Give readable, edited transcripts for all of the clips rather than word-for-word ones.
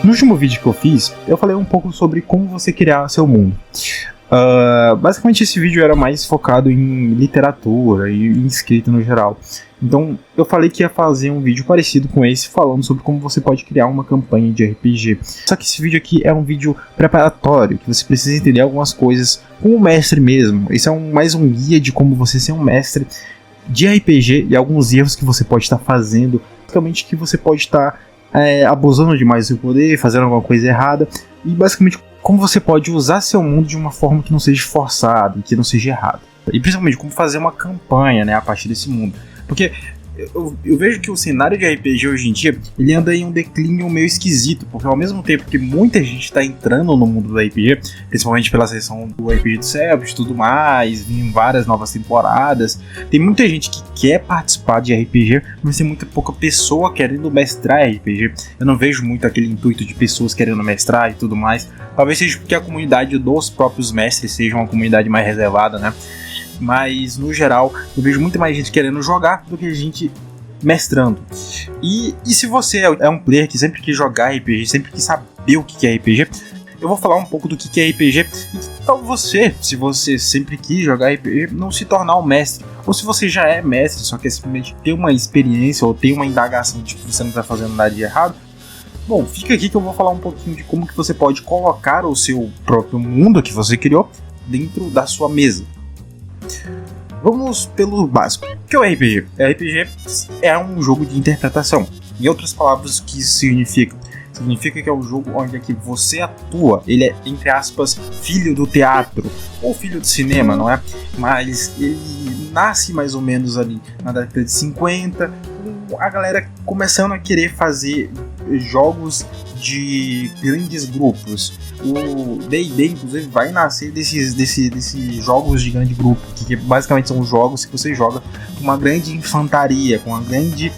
No último vídeo que eu fiz, eu falei um pouco sobre como você criar seu mundo. Basicamente esse vídeo era mais focado em literatura e em escrita no geral. Então eu falei que ia fazer um vídeo parecido com esse, falando sobre como você pode criar uma campanha de RPG. Só que esse vídeo aqui é um vídeo preparatório, que você precisa entender algumas coisas com o mestre mesmo. Esse é mais um guia de como você ser um mestre de RPG e alguns erros que você pode estar fazendo. Basicamente que você pode estar abusando demais do seu poder, fazendo alguma coisa errada. E basicamente como você pode usar seu mundo de uma forma que não seja forçada, que não seja errada. E principalmente como fazer uma campanha, né, a partir desse mundo. Porque eu vejo que o cenário de RPG hoje em dia, ele anda em um declínio meio esquisito, porque ao mesmo tempo que muita gente está entrando no mundo do RPG, principalmente pela seção do RPG do Celtics e tudo mais, vem várias novas temporadas, tem muita gente que quer participar de RPG, mas tem muita pouca pessoa querendo mestrar RPG. Eu não vejo muito aquele intuito de pessoas querendo mestrar e tudo mais. Talvez seja porque a comunidade dos próprios mestres seja uma comunidade mais reservada, né? Mas no geral eu vejo muito mais gente querendo jogar do que gente mestrando. E se você é um player que sempre quis jogar RPG, sempre quis saber o que é RPG, eu vou falar um pouco do que é RPG. E então você, se você sempre quis jogar RPG, não se tornar um mestre. Ou se você já é mestre, só quer simplesmente ter uma experiência ou ter uma indagação de que você não está fazendo nada de errado. Bom, fica aqui que eu vou falar um pouquinho de como que você pode colocar o seu próprio mundo que você criou dentro da sua mesa. Vamos pelo básico. O que é o RPG? RPG é um jogo de interpretação. Em outras palavras, o que isso significa? Significa que é um jogo onde é que você atua. Ele é, entre aspas, filho do teatro ou filho do cinema, não é? Mas ele nasce mais ou menos ali na década de 50, com a galera começando a querer fazer jogos de grandes grupos. O D&D, inclusive, vai nascer desses jogos de grande grupo, que basicamente são jogos que você joga com uma grande infantaria, com uma grande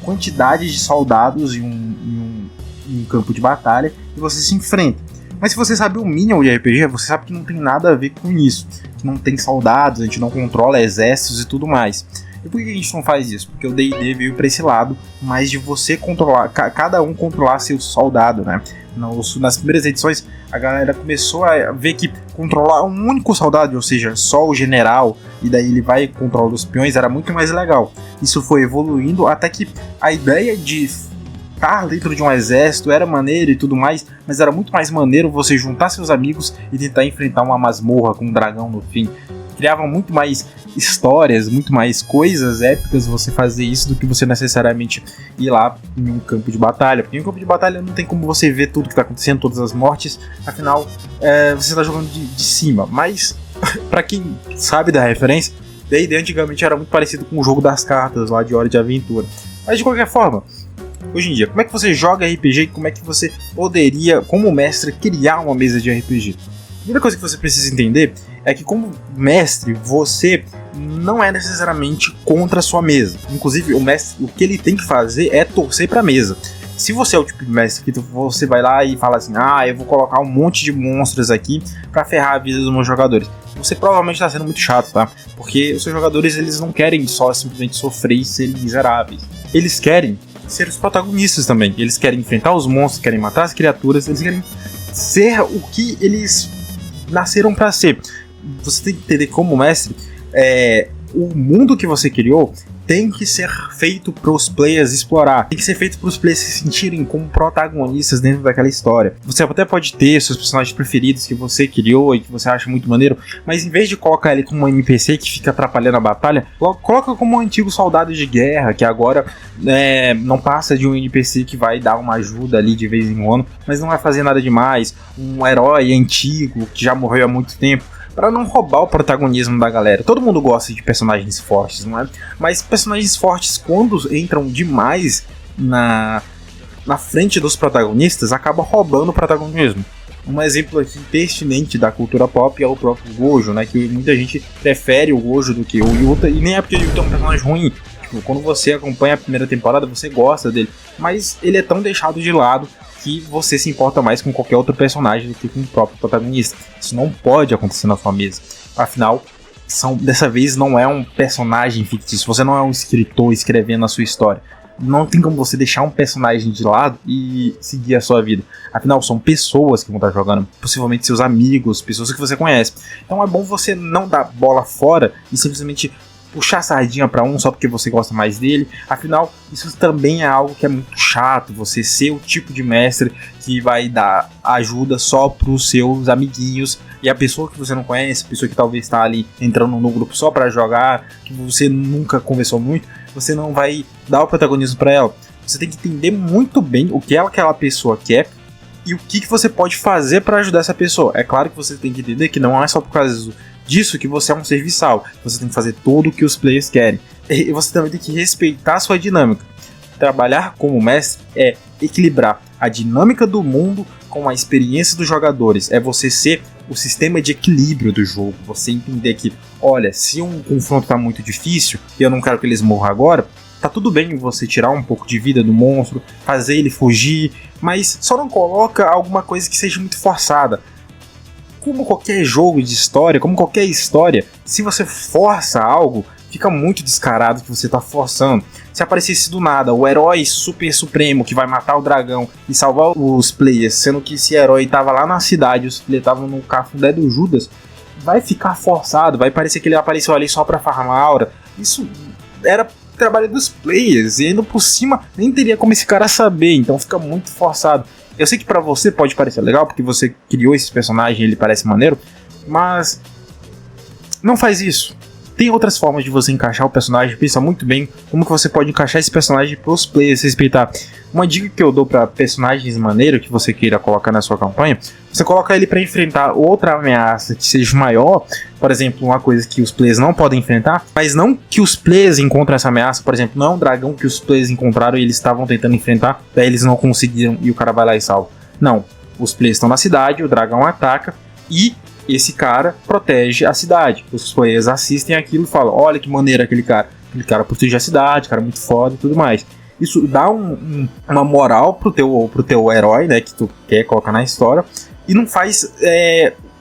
quantidade de soldados em um campo de batalha, e você se enfrenta. Mas se você sabe o mínimo de RPG, você sabe que não tem nada a ver com isso, que não tem soldados, a gente não controla exércitos e tudo mais. E por que a gente não faz isso? Porque o D&D veio para esse lado, mais de você controlar, cada um controlar seu soldado, né? Nas primeiras edições, a galera começou a ver que controlar um único soldado, ou seja, só o general, e daí ele vai controlar os peões, era muito mais legal. Isso foi evoluindo até que a ideia de estar dentro de um exército era maneiro e tudo mais, mas era muito mais maneiro você juntar seus amigos e tentar enfrentar uma masmorra com um dragão no fim. Criava muito mais histórias, muito mais coisas épicas você fazer isso do que você necessariamente ir lá em um campo de batalha. Porque em um campo de batalha não tem como você ver tudo que está acontecendo, todas as mortes, afinal você está jogando de cima. Mas, para quem sabe da referência, D&D antigamente era muito parecido com o jogo das cartas lá de Hora de Aventura. Mas de qualquer forma, hoje em dia, como é que você joga RPG e como é que você poderia, como mestre, criar uma mesa de RPG? A primeira coisa que você precisa entender é que, como mestre, você não é necessariamente contra a sua mesa. Inclusive, o mestre, o que ele tem que fazer é torcer para a mesa. Se você é o tipo de mestre que você vai lá e fala assim, eu vou colocar um monte de monstros aqui para ferrar a vida dos meus jogadores, você provavelmente está sendo muito chato, tá? Porque os seus jogadores, eles não querem só simplesmente sofrer e serem miseráveis. Eles querem ser os protagonistas também. Eles querem enfrentar os monstros, querem matar as criaturas, eles querem ser o que eles nasceram para ser. Você tem que entender como mestre, o mundo que você criou tem que ser feito para os players explorar, tem que ser feito para os players se sentirem como protagonistas dentro daquela história. Você até pode ter seus personagens preferidos que você criou e que você acha muito maneiro, mas em vez de colocar ele como um NPC que fica atrapalhando a batalha, coloca como um antigo soldado de guerra que agora não passa de um NPC que vai dar uma ajuda ali de vez em quando, mas não vai fazer nada demais, um herói antigo que já morreu há muito tempo, para não roubar o protagonismo da galera. Todo mundo gosta de personagens fortes, não é? Mas personagens fortes, quando entram demais na frente dos protagonistas, acabam roubando o protagonismo. Um exemplo aqui pertinente da cultura pop é o próprio Gojo, né? Que muita gente prefere o Gojo do que o Yuta, e nem é porque o Yuta é um personagem ruim. Tipo, quando você acompanha a primeira temporada, você gosta dele, mas ele é tão deixado de lado que você se importa mais com qualquer outro personagem do que com o próprio protagonista. Isso não pode acontecer na sua mesa. Afinal, dessa vez não é um personagem fictício. Você não é um escritor escrevendo a sua história. Não tem como você deixar um personagem de lado e seguir a sua vida. Afinal, são pessoas que vão estar jogando, possivelmente seus amigos, pessoas que você conhece. Então é bom você não dar bola fora e simplesmente puxar a sardinha para um só porque você gosta mais dele. Afinal, isso também é algo que é muito chato, você ser o tipo de mestre que vai dar ajuda só para os seus amiguinhos, e a pessoa que você não conhece, a pessoa que talvez está ali entrando no grupo só para jogar, que você nunca conversou muito, você não vai dar o protagonismo para ela. Você tem que entender muito bem o que aquela pessoa quer e o que você pode fazer para ajudar essa pessoa. É claro que você tem que entender que não é só por causa disso que você é um serviçal. Você tem que fazer tudo o que os players querem. E você também tem que respeitar a sua dinâmica. Trabalhar como mestre é equilibrar a dinâmica do mundo com a experiência dos jogadores. É você ser o sistema de equilíbrio do jogo. Você entender que, olha, se um confronto está muito difícil e eu não quero que eles morram agora, tá tudo bem você tirar um pouco de vida do monstro, fazer ele fugir, mas só não coloca alguma coisa que seja muito forçada. Como qualquer jogo de história, como qualquer história, se você força algo, fica muito descarado que você está forçando. Se aparecesse do nada o herói super supremo que vai matar o dragão e salvar os players, sendo que esse herói estava lá na cidade, os players estavam no cafundé do Judas, vai ficar forçado, vai parecer que ele apareceu ali só para farmar aura. Isso era trabalho dos players, e ainda por cima nem teria como esse cara saber, então fica muito forçado. Eu sei que pra você pode parecer legal, porque você criou esse personagem e ele parece maneiro, mas não faz isso. Tem outras formas de você encaixar o personagem, pensa muito bem como que você pode encaixar esse personagem pros players respeitar. Uma dica que eu dou pra personagens maneiros que você queira colocar na sua campanha, você coloca ele pra enfrentar outra ameaça que seja maior, por exemplo, uma coisa que os players não podem enfrentar, mas não que os players encontrem essa ameaça, por exemplo, não é um dragão que os players encontraram e eles estavam tentando enfrentar, daí eles não conseguiram e o cara vai lá e salva. Não, os players estão na cidade, o dragão ataca e esse cara protege a cidade. Os players assistem aquilo e falam, olha que maneiro aquele cara protege a cidade, cara muito foda e tudo mais. Isso dá uma moral pro teu herói, né, que tu quer colocar na história, e não faz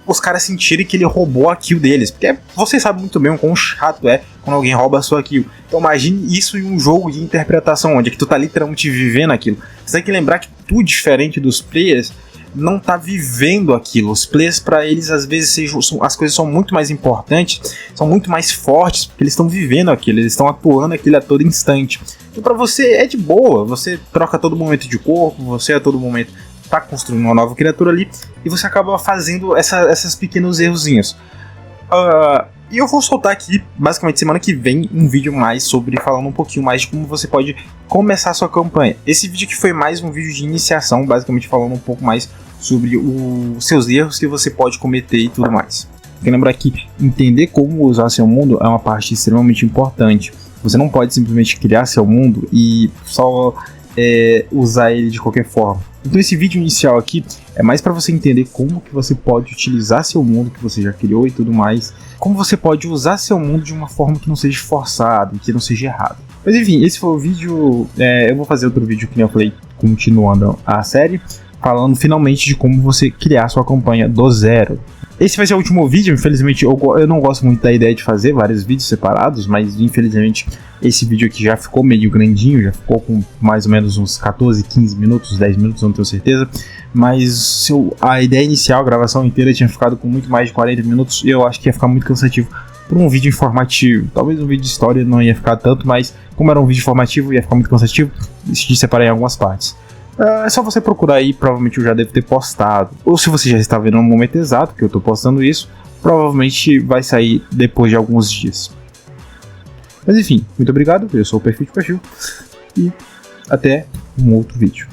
os caras sentirem que ele roubou a kill deles, porque você sabe muito bem o quão chato é quando alguém rouba a sua kill. Então imagine isso em um jogo de interpretação, onde é que tu tá literalmente vivendo aquilo. Você tem que lembrar que tu, diferente dos players, não tá vivendo aquilo. Os players, para eles, às vezes as coisas são muito mais importantes, são muito mais fortes, porque eles estão vivendo aquilo, eles estão atuando aquilo a todo instante. Então para você é de boa, você troca a todo momento de corpo, você a todo momento tá construindo uma nova criatura ali, e você acaba fazendo esses pequenos errozinhos. E eu vou soltar aqui, basicamente semana que vem, um vídeo mais sobre, falando um pouquinho mais de como você pode começar a sua campanha. Esse vídeo aqui foi mais um vídeo de iniciação, basicamente falando um pouco mais sobre os seus erros que você pode cometer e tudo mais. Tem que lembrar que entender como usar seu mundo é uma parte extremamente importante. Você não pode simplesmente criar seu mundo e só usar ele de qualquer forma. Então esse vídeo inicial aqui é mais para você entender como que você pode utilizar seu mundo que você já criou e tudo mais, como você pode usar seu mundo de uma forma que não seja forçada e que não seja errada. Mas enfim, esse foi o vídeo. Eu vou fazer outro vídeo que eu falei, continuando a série, falando finalmente de como você criar sua campanha do zero. Esse vai ser o último vídeo, infelizmente eu não gosto muito da ideia de fazer vários vídeos separados, mas infelizmente esse vídeo aqui já ficou meio grandinho, já ficou com mais ou menos uns 14, 15 minutos, 10 minutos, não tenho certeza, mas a ideia inicial, a gravação inteira tinha ficado com muito mais de 40 minutos e eu acho que ia ficar muito cansativo por um vídeo informativo. Talvez um vídeo de história não ia ficar tanto, mas como era um vídeo informativo ia ficar muito cansativo, decidi separar em algumas partes. É só você procurar aí, provavelmente eu já devo ter postado. Ou se você já está vendo no momento exato que eu estou postando isso, provavelmente vai sair depois de alguns dias. Mas enfim, muito obrigado, eu sou o Perfil de Perfil e até um outro vídeo.